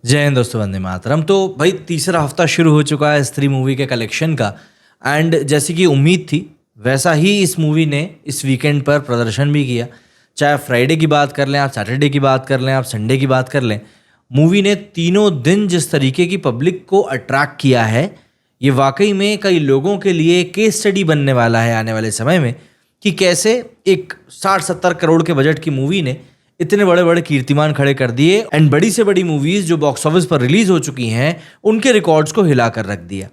जय हिंद दोस्तों, वंदे मातरम। तो भाई तीसरा हफ्ता शुरू हो चुका है स्त्री मूवी के कलेक्शन का। एंड जैसी कि उम्मीद थी वैसा ही इस मूवी ने इस वीकेंड पर प्रदर्शन भी किया। चाहे फ्राइडे की बात कर लें, आप सैटरडे की बात कर लें, आप संडे की बात कर लें, मूवी ने तीनों दिन जिस तरीके की पब्लिक को अट्रैक्ट किया है, ये वाकई में कई लोगों के लिए केस स्टडी बनने वाला है आने वाले समय में कि कैसे एक 60-70 करोड़ के बजट की मूवी ने इतने बड़े बड़े कीर्तिमान खड़े कर दिए एंड बड़ी से बड़ी मूवीज जो बॉक्स ऑफिस पर रिलीज हो चुकी हैं उनके रिकॉर्ड्स को हिला कर रख दिया।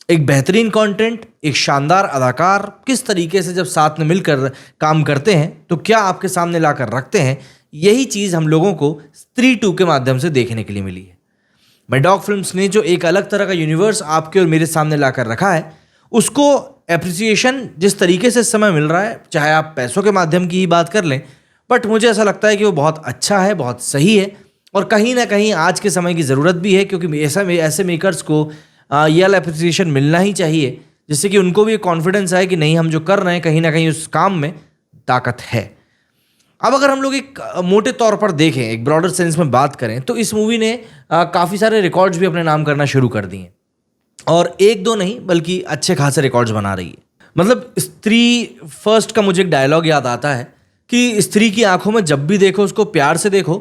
एक बेहतरीन कंटेंट, एक शानदार अदाकार किस तरीके से जब साथ में मिलकर काम करते हैं तो क्या आपके सामने लाकर रखते हैं, यही चीज़ हम लोगों को स्त्री 2 के माध्यम से देखने के लिए मिली है। मैं डॉग फिल्म्स ने जो एक अलग तरह का यूनिवर्स आपके और मेरे सामने लाकर रखा है, उसको एप्रिसिएशन जिस तरीके से इस समय मिल रहा है, चाहे आप पैसों के माध्यम की ही बात कर लें, बट मुझे ऐसा लगता है कि वो बहुत अच्छा है, बहुत सही है और कहीं ना कहीं आज के समय की ज़रूरत भी है, क्योंकि ऐसे मेकर्स को ये वाला एप्रिसिएशन मिलना ही चाहिए, जिससे कि उनको भी कॉन्फिडेंस आए कि नहीं, हम जो कर रहे हैं कहीं ना कहीं उस काम में ताकत है। अब अगर हम लोग एक मोटे तौर पर देखें, एक ब्रॉडर सेंस में बात करें, तो इस मूवी ने काफ़ी सारे रिकॉर्ड्स भी अपने नाम करना शुरू कर दिए और एक दो नहीं बल्कि अच्छे खासे रिकॉर्ड्स बना रही है। मतलब स्त्री फर्स्ट का मुझे एक डायलॉग याद आता है कि स्त्री की आंखों में जब भी देखो उसको प्यार से देखो,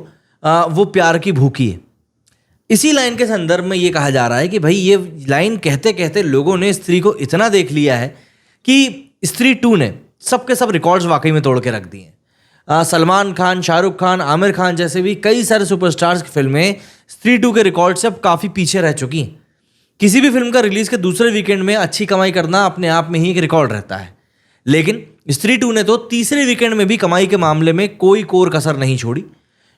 वो प्यार की भूखी है। इसी लाइन के संदर्भ में ये कहा जा रहा है कि भाई ये लाइन कहते कहते लोगों ने स्त्री को इतना देख लिया है कि स्त्री 2 ने सबके सब रिकॉर्ड्स वाकई में तोड़ के रख दिए हैं। सलमान खान, शाहरुख खान, आमिर खान जैसे भी कई सारे सुपरस्टार्स की फिल्में स्त्री 2 के रिकॉर्ड से अब काफ़ी पीछे रह चुकी हैं। किसी भी फिल्म का रिलीज़ के दूसरे वीकेंड में अच्छी कमाई करना अपने आप में ही एक रिकॉर्ड रहता है, लेकिन स्त्री 2 ने तो तीसरे वीकेंड में भी कमाई के मामले में कोई कोर कसर नहीं छोड़ी।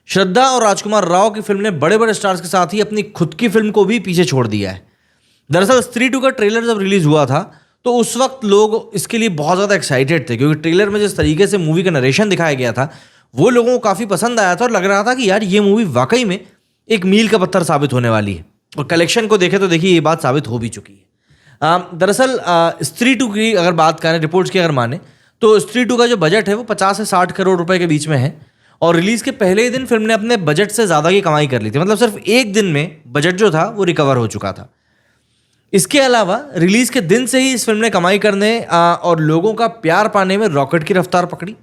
श्रद्धा और राजकुमार राव की फिल्म ने बड़े बड़े स्टार्स के साथ ही अपनी खुद की फिल्म को भी पीछे छोड़ दिया है। दरअसल स्त्री 2 का ट्रेलर जब रिलीज हुआ था तो उस वक्त लोग इसके लिए बहुत ज़्यादा एक्साइटेड थे, क्योंकि ट्रेलर में जिस तरीके से मूवी का नरेशन दिखाया गया था वो लोगों को काफ़ी पसंद आया था और लग रहा था कि यार ये मूवी वाकई में एक मील का पत्थर साबित होने वाली है। और कलेक्शन को देखें तो देखिए ये बात साबित हो भी चुकी है। दरअसल स्त्री 2 की अगर बात करें, रिपोर्ट्स की अगर माने, तो स्त्री 2 का जो बजट है वो 50 से 60 करोड़ रुपए के बीच में है और रिलीज़ के पहले ही दिन फिल्म ने अपने बजट से ज़्यादा की कमाई कर ली थी। मतलब सिर्फ एक दिन में बजट जो था वो रिकवर हो चुका था। इसके अलावा रिलीज़ के दिन से ही इस फिल्म ने कमाई करने और लोगों का प्यार पाने में रॉकेट की रफ्तार पकड़ी।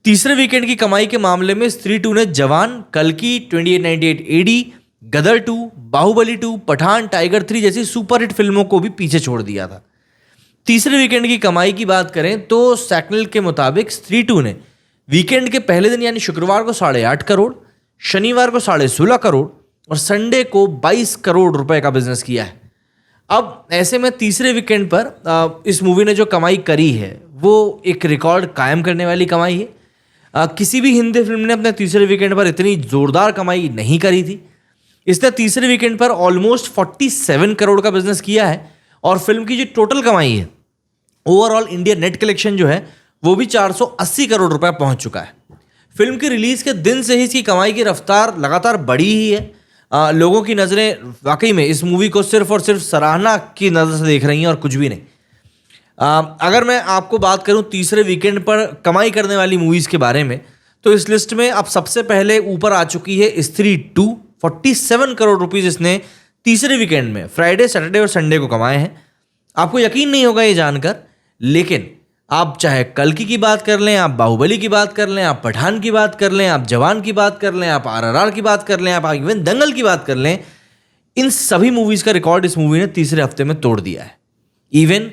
तीसरे वीकेंड की कमाई के मामले में स्त्री 2 ने जवान, कल्कि, 2898 AD, गदर 2, बाहुबली 2, पठान, टाइगर 3 जैसी सुपरहिट फिल्मों को भी पीछे छोड़ दिया था। तीसरे वीकेंड की कमाई की बात करें तो सैकनल के मुताबिक स्त्री 2 ने वीकेंड के पहले दिन यानी शुक्रवार को 8.5 करोड़, शनिवार को 16.5 करोड़ और संडे को 22 करोड़ रुपए का बिजनेस किया है। अब ऐसे में तीसरे वीकेंड पर इस मूवी ने जो कमाई करी है वो एक रिकॉर्ड कायम करने वाली कमाई है। किसी भी हिंदी फिल्म ने अपने तीसरे वीकेंड पर इतनी ज़ोरदार कमाई नहीं करी थी। इसने तीसरे वीकेंड पर ऑलमोस्ट 47 करोड़ का बिजनेस किया है और फिल्म की जो टोटल कमाई है, ओवरऑल इंडिया नेट कलेक्शन जो है वो भी 480 करोड़ रुपए पहुंच चुका है। फिल्म के रिलीज के दिन से ही इसकी कमाई की रफ्तार लगातार बढ़ी ही है। लोगों की नज़रें वाकई में इस मूवी को सिर्फ और सिर्फ सराहना की नज़र से देख रही हैं और कुछ भी नहीं। अगर मैं आपको बात करूं तीसरे वीकेंड पर कमाई करने वाली मूवीज़ के बारे में, तो इस लिस्ट में अब सबसे पहले ऊपर आ चुकी है स्त्री 2। 47 करोड़ रुपीज़ इसने तीसरे वीकेंड में फ्राइडे, सैटरडे और संडे को कमाए हैं। आपको यकीन नहीं होगा ये जानकर, लेकिन आप चाहे कल्कि की बात कर लें, आप बाहुबली की बात कर लें, आप पठान की बात कर लें, आप जवान की बात कर लें, आप RRR की बात कर लें, आप इवन दंगल की बात कर लें, इन सभी मूवीज़ का रिकॉर्ड इस मूवी ने तीसरे हफ्ते में तोड़ दिया है। इवन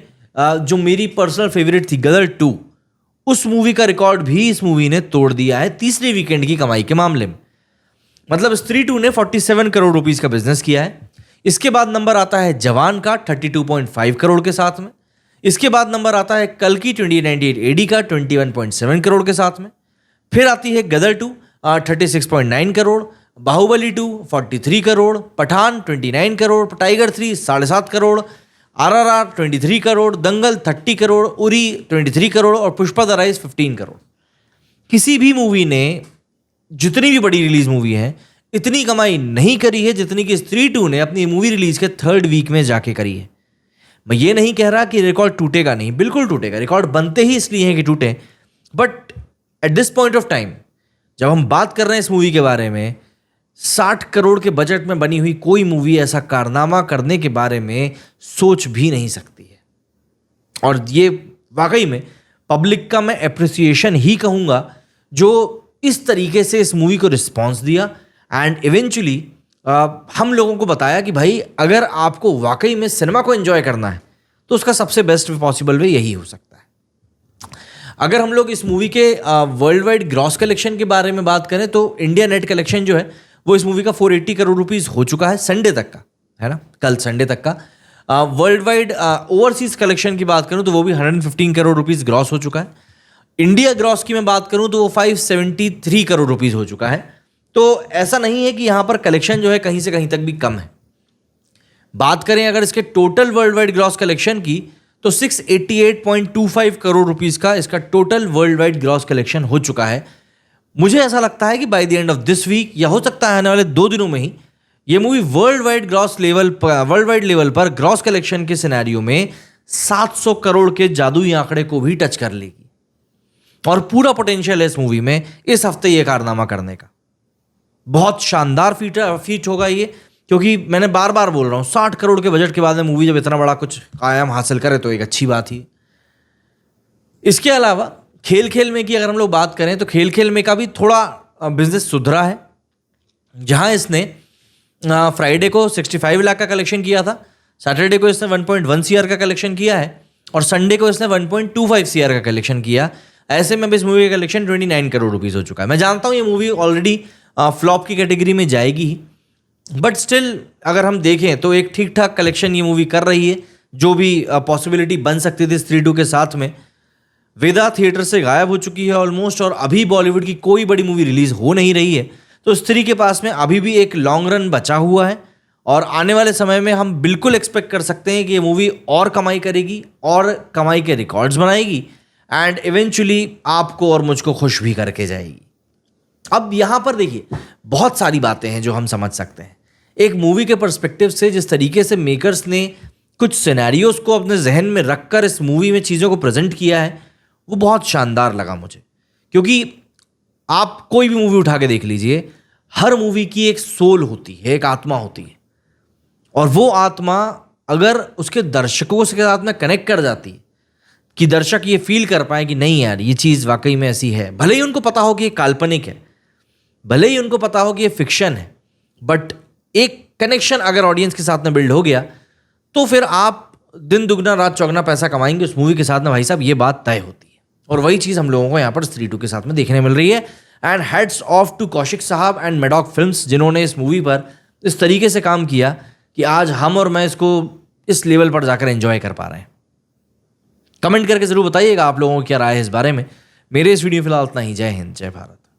जो मेरी पर्सनल फेवरेट थी गदर 2, उस मूवी का रिकॉर्ड भी इस मूवी ने तोड़ दिया है तीसरे वीकेंड की कमाई के मामले में। मतलब स्त्री 2 ने 47 करोड़ रुपीज़ का बिजनेस किया है। इसके बाद नंबर आता है जवान का 32.5 करोड़ के साथ में। इसके बाद नंबर आता है कल्कि 2898 AD का 21.7 करोड़ के साथ में। फिर आती है गदर 2 36.9 करोड़, बाहुबली 2 43 करोड़, पठान 29 करोड़, टाइगर 3 7.5 करोड़, RRR 23 करोड़, दंगल 30 करोड़, उरी 23 करोड़ और पुष्पा द राइज 15 करोड़। किसी भी मूवी ने, जितनी भी बड़ी रिलीज मूवी है, इतनी कमाई नहीं करी है जितनी कि स्त्री 2 ने अपनी मूवी रिलीज के 3rd वीक में जाके करी है। मैं ये नहीं कह रहा कि रिकॉर्ड टूटेगा नहीं, बिल्कुल टूटेगा। रिकॉर्ड बनते ही इसलिए हैं कि टूटे, but at this point of time जब हम बात कर रहे हैं इस मूवी के बारे में, 60 करोड़ के बजट में बनी हुई कोई मूवी ऐसा कारनामा करने के बारे में सोच भी नहीं सकती है। और ये वाकई में पब्लिक का मैं एप्रिसिएशन ही कहूँगा जो इस तरीके से इस मूवी को रिस्पॉन्स दिया एंड इवेंचुअली हम लोगों को बताया कि भाई अगर आपको वाकई में सिनेमा को एंजॉय करना है तो उसका सबसे बेस्ट पॉसिबल वे यही हो सकता है। अगर हम लोग इस मूवी के वर्ल्ड वाइड ग्रॉस कलेक्शन के बारे में बात करें तो इंडिया नेट कलेक्शन जो है वो इस मूवी का 480 करोड़ रुपीस हो चुका है संडे तक का, है ना, कल संडे तक का। वर्ल्ड वाइड ओवरसीज कलेक्शन की बात करूं तो वो भी 115 करोड़ रुपीस ग्रॉस हो चुका है। इंडिया ग्रॉस की मैं बात करूं तो वो 573 करोड़ रुपीस हो चुका है। तो ऐसा नहीं है कि यहां पर कलेक्शन जो है कहीं से कहीं तक भी कम है। बात करें अगर इसके total worldwide gross collection की तो 688.25 करोड़ रुपीस का इसका total worldwide gross collection हो चुका है। मुझे ऐसा लगता है कि by the end of this week या हो सकता है आने वाले 2 दिनों में ही ये मूवी वर्ल्ड वाइड लेवल पर ग्रॉस कलेक्शन के सिनेरियो में 700 करोड़ के जादुई आंकड़े को भी टच कर लेगी और पूरा पोटेंशियल है इस मूवी में इस हफ्ते ये कारनामा करने का। बहुत शानदार फीट होगा ये, क्योंकि मैंने बार बार बोल रहा हूं 60 करोड़ के बजट के बाद में मूवी जब इतना बड़ा कुछ आयाम हासिल करे तो एक अच्छी बात ही। इसके अलावा खेल में की अगर हम लोग बात करें तो खेल में का भी थोड़ा बिजनेस सुधरा है, जहां इसने फ्राइडे को 65 लाख का कलेक्शन किया था, सैटरडे को इसने 1.1 सीआर का कलेक्शन किया है और संडे को इसने 1.25 सीआर का कलेक्शन किया। ऐसे में इस मूवी का कलेक्शन 29 करोड़ रुपीस हो चुका है। मैं जानता हूं ये मूवी ऑलरेडी फ्लॉप की कैटेगरी में जाएगी ही, बट स्टिल अगर हम देखें तो एक ठीक ठाक कलेक्शन ये मूवी कर रही है। जो भी पॉसिबिलिटी बन सकती थी स्त्री 2 के साथ में, वेदा थिएटर से गायब हो चुकी है ऑलमोस्ट, और अभी बॉलीवुड की कोई बड़ी मूवी रिलीज हो नहीं रही है। तो स्त्री के पास में अभी भी एक लॉन्ग रन बचा हुआ है और आने वाले समय में हम बिल्कुल एक्सपेक्ट कर सकते हैं कि ये मूवी और कमाई करेगी और कमाई के रिकॉर्ड्स बनाएगी एंड इवेंचुअली आपको और मुझको खुश भी करके जाएगी। अब यहां पर देखिए बहुत सारी बातें हैं जो हम समझ सकते हैं एक मूवी के पर्सपेक्टिव से। जिस तरीके से मेकर्स ने कुछ सिनेरियोज को अपने जहन में रखकर इस मूवी में चीज़ों को प्रेजेंट किया है वो बहुत शानदार लगा मुझे। क्योंकि आप कोई भी मूवी उठा के देख लीजिए, हर मूवी की एक सोल होती है, एक आत्मा होती है, और वो आत्मा अगर उसके दर्शकों के साथ में कनेक्ट कर जाती है कि दर्शक ये फील कर पाए कि नहीं यार ये चीज़ वाकई में ऐसी है, भले ही उनको पता हो कि ये काल्पनिक है, भले ही उनको पता हो कि ये फिक्शन है, बट एक कनेक्शन अगर ऑडियंस के साथ में बिल्ड हो गया तो फिर आप दिन दुगना रात चौगना पैसा कमाएंगे उस मूवी के साथ में, भाई साहब ये बात तय होती है। और वही चीज़ हम लोगों को यहाँ पर स्त्री 2 के साथ में देखने मिल रही है। And heads off to Kaushik साहब एंड मैडॉक फिल्म्स जिन्होंने इस मूवी पर इस तरीके से काम किया कि आज हम और मैं इसको इस लेवल पर जाकर एंजॉय कर पा रहे हैं। कमेंट करके जरूर बताइएगा आप लोगों को क्या राय है इस बारे में। मेरे इस वीडियो फिलहाल इतना ही। जय हिंद, जय भारत।